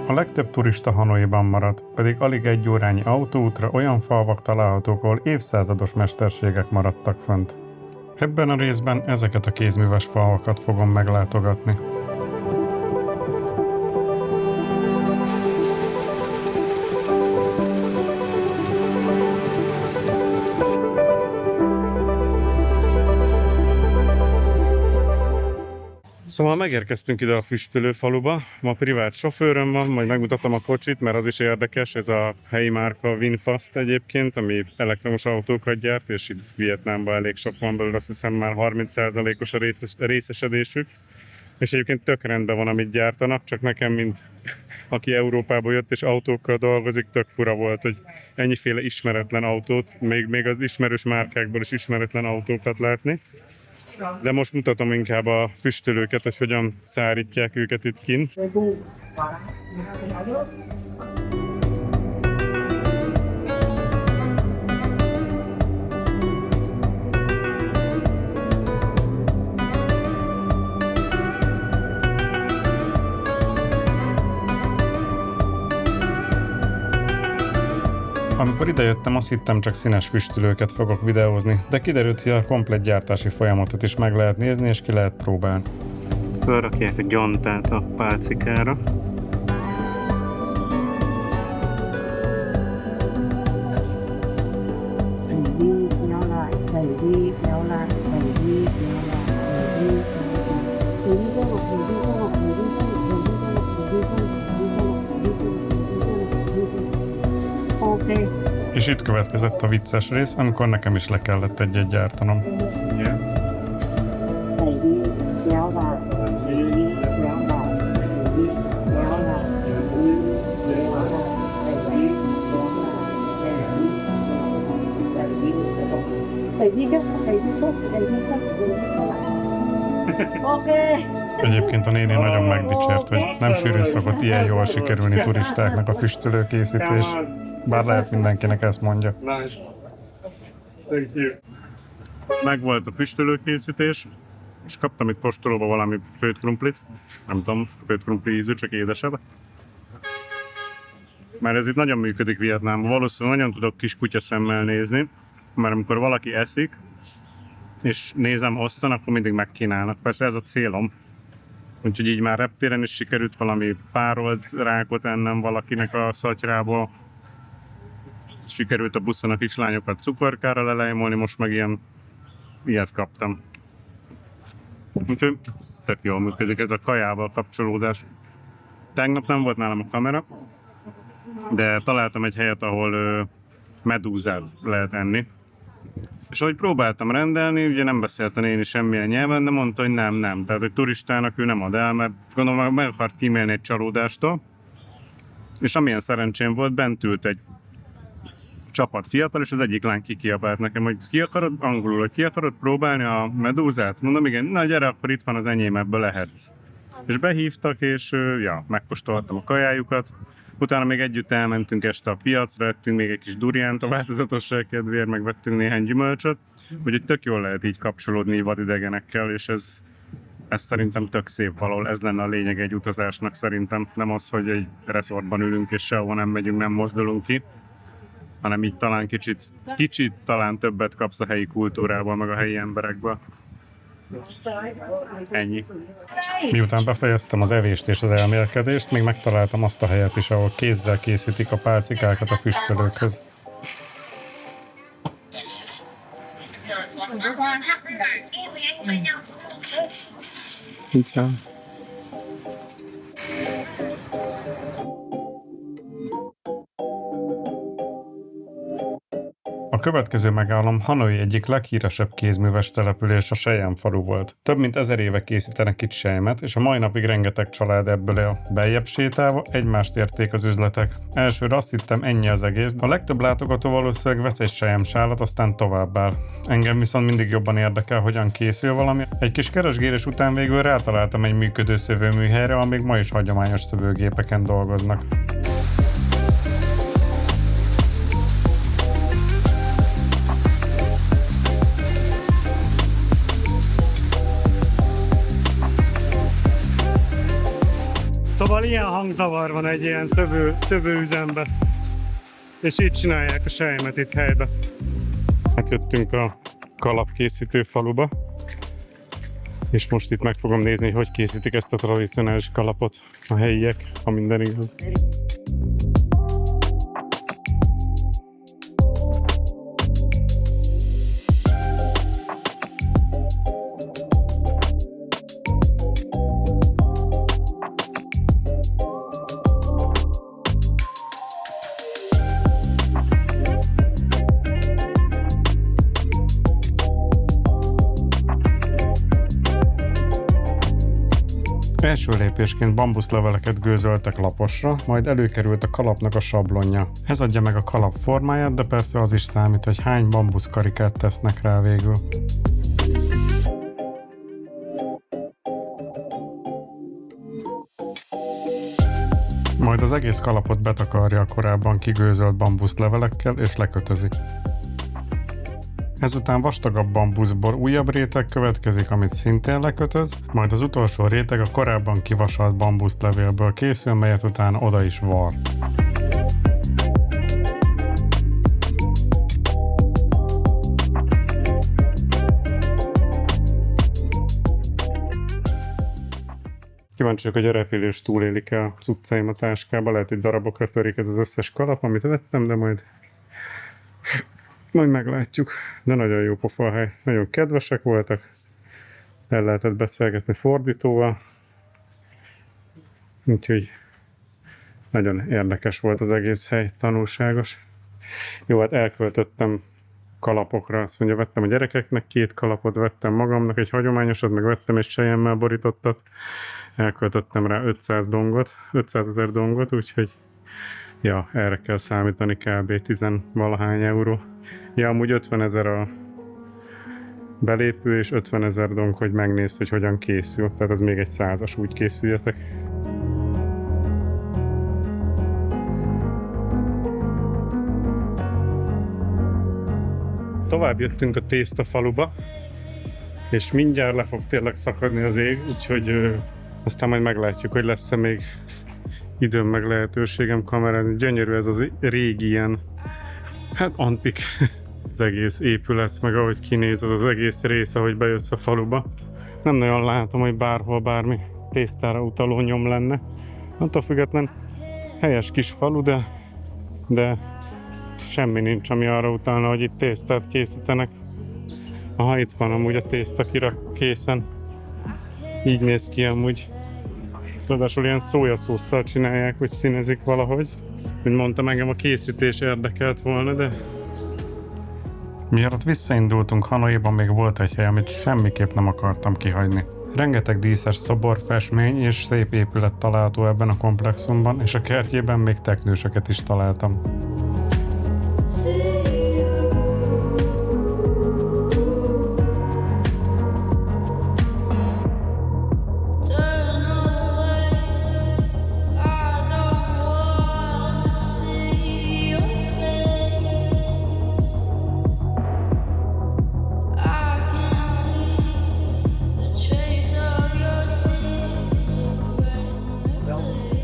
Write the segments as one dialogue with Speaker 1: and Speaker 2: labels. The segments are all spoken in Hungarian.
Speaker 1: A legtöbb turista Hanoiban maradt, pedig alig egy órányi autóútra olyan falvak találhatók, ahol évszázados mesterségek maradtak fönt. Ebben a részben ezeket a kézműves falvakat fogom meglátogatni. Szóval megérkeztünk ide a Füstölő faluba, ma privát sofőröm van, majd megmutatom a kocsit, mert az is érdekes, ez a helyi márka Winfast egyébként, ami elektromos autókat gyárt, és itt Vietnámban elég sok van belőle, azt hiszem már 30%-os a részesedésük. És egyébként tök rendben van, amit gyártanak, csak nekem, mint aki Európából jött és autókkal dolgozik, tök fura volt, hogy ennyiféle ismeretlen autót, még az ismerős márkákból is ismeretlen autókat látni. De most mutatom inkább a füstölőket, hogy hogyan szárítják őket itt kint. Amikor idejöttem, azt hittem, csak színes füstölőket fogok videózni, de kiderült, hogy a komplett gyártási folyamatot is meg lehet nézni és ki lehet próbálni. Felrakják a gyantát a pálcikára. És itt következett a vicces rész, amikor nekem is le kellett egyet gyártanom. Egyébként a néni nagyon megdicsért, hogy nem sűrűn szokott ilyen jól sikerülni turistáknak a füstölőkészítés. Bár lehet mindenkinek ezt mondja. Nice. Thank you. Megvolt a füstölőkészítés, és kaptam itt kóstolóba valami főtt krumplit. Nem tudom, főtt krumpli ízű, csak édesebb. Mert ez itt nagyon működik Vietnámban. Valószínűleg nagyon tudok kis kutyaszemmel nézni, mert amikor valaki eszik, és nézem hosszan, akkor mindig megkínálnak. Persze ez a célom. Úgyhogy így már reptéren is sikerült valami párolt rákot ennem valakinek a szatyrából. Sikerült a buszon a kislányokat cukorkára lelejmolni, most meg ilyet kaptam. Úgyhogy tök jól működik ez a kajával kapcsolódás. Tegnap nem volt nálam a kamera, de találtam egy helyet, ahol medúzát lehet enni. És ahogy próbáltam rendelni, ugye nem beszélt a néni semmilyen nyelven, de mondta, hogy nem. Tehát, hogy turistának ő nem ad el, mert gondolom meg akart kímélni egy csalódástól. És amilyen szerencsém volt, bent ült egy csapat fiatal, és az egyik lány kikiabált nekem, hogy angolul, hogy ki akarod próbálni a medúzát? Mondom, igen, na gyere, akkor itt van az enyém, ebből lehetsz. És behívtak, és megkóstoltam a kajájukat. Utána még együtt elmentünk este a piacra, vettünk még egy kis duriánt a változatosság kedvéért, meg vettünk néhány gyümölcsöt. Úgyhogy tök jól lehet így kapcsolódni vadidegenekkel, és ez szerintem tök szép valahol. Ez lenne a lényeg egy utazásnak szerintem. Nem az, hogy egy resortban ülünk, és sehova nem megyünk, nem mozdulunk ki, hanem így talán kicsit talán többet kapsz a helyi kultúrából, meg a helyi emberekből. Ennyi. Miután befejeztem az evést és az elmélkedést, még megtaláltam azt a helyet is, ahol kézzel készítik a pálcikákat a füstölőkhöz. A következő megállom Hanoi egyik leghíresebb kézműves település, a Cheyenne falu volt. Több mint 1000 éve készítenek itt selymet, és a mai napig rengeteg család ebből él. Beljebb sétálva egymást érték az üzletek. Elsőre azt hittem, ennyi az egész. A legtöbb látogató valószínűleg vesz egy selyemsálat, aztán továbbáll. Engem viszont mindig jobban érdekel, hogyan készül valami. Egy kis keresgélés után végül rátaláltam egy működő szövőműhelyre, ahol még ma is hagyományos szövőgépeken dolgoznak. Szóval ilyen hangzavar van egy ilyen szövőüzemben. És így csinálják a selymet itt helyben. Hát jöttünk a kalapkészítő faluba. És most itt meg fogom nézni, hogy készítik ezt a tradicionális kalapot a helyiek, ha minden igaz. Első lépésként bambuszleveleket gőzöltek laposra, majd előkerült a kalapnak a sablonja. Ez adja meg a kalap formáját, de persze az is számít, hogy hány bambuszkarikát tesznek rá végül. Majd az egész kalapot betakarja a korábban kigőzölt bambuszlevelekkel és lekötözi. Ezután vastagabb bambuszból újabb réteg következik, amit szintén lekötöz, majd az utolsó réteg a korábban kivasalt bambuszlevélből készül, melyet utána oda is var. Kíváncsi vagyok, hogy a repülés túlélik-e a cuccaim a táskába, lehet, hogy darabokra törik ez az összes kalap, amit vettem, de majd meglátjuk. De nagyon jó pofa a hely. Nagyon kedvesek voltak. El lehetett beszélgetni fordítóval. Úgyhogy nagyon érdekes volt az egész hely, tanulságos. Jó, hát elköltöttem kalapokra. Azt mondja, vettem a gyerekeknek 2 kalapot, vettem magamnak egy hagyományosat, meg vettem egy selyemmel borítottat. Elköltöttem rá 500 000 dongot, úgyhogy ja, erre kell számítani kb. 10-valahány euró. Ja, amúgy 50 000 a belépő, és 50 000 dong, hogy megnézd, hogy hogyan készül. Tehát az még egy 100-as, úgy készüljetek. Tovább jöttünk a tésztafaluba, és mindjárt le fog tényleg szakadni az ég, úgyhogy aztán majd meglátjuk, hogy lesz-e még időm meg lehetőségem kamerázni. Gyönyörű ez az régi ilyen, hát antik az egész épület, meg ahogy kinéz az egész rész, ahogy bejössz a faluba. Nem nagyon látom, hogy bárhol bármi tésztára utaló nyom lenne. Attól független helyes kis falu, de semmi nincs, ami arra utalna, hogy itt tésztát készítenek. Aha, itt van amúgy a tészta készen. Így néz ki amúgy. Ráadásul ilyen szójaszósszal csinálják, hogy színezik valahogy. Mint mondtam, engem a készítés érdekelt volna, de... Mielőtt visszaindultunk Hanoiban, még volt egy hely, amit semmiképp nem akartam kihagyni. Rengeteg díszes szobor, festmény és szép épület található ebben a komplexumban, és a kertjében még teknőseket is találtam.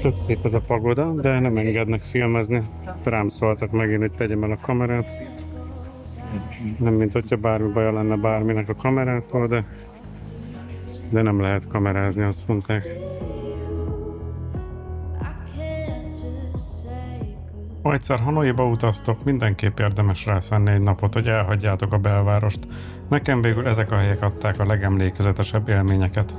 Speaker 1: Tök szép ez a pagoda, de nem engednek filmezni. Rám szóltak megint, hogy tegyem el a kamerát. Nem mint hogyha bármi baja lenne bárminek a kamerától, de nem lehet kamerázni, azt mondták. Ha egyszer Hanoiba utaztok, mindenképp érdemes rászánni egy napot, hogy elhagyjátok a belvárost. Nekem végül ezek a helyek adták a legemlékezetesebb élményeket.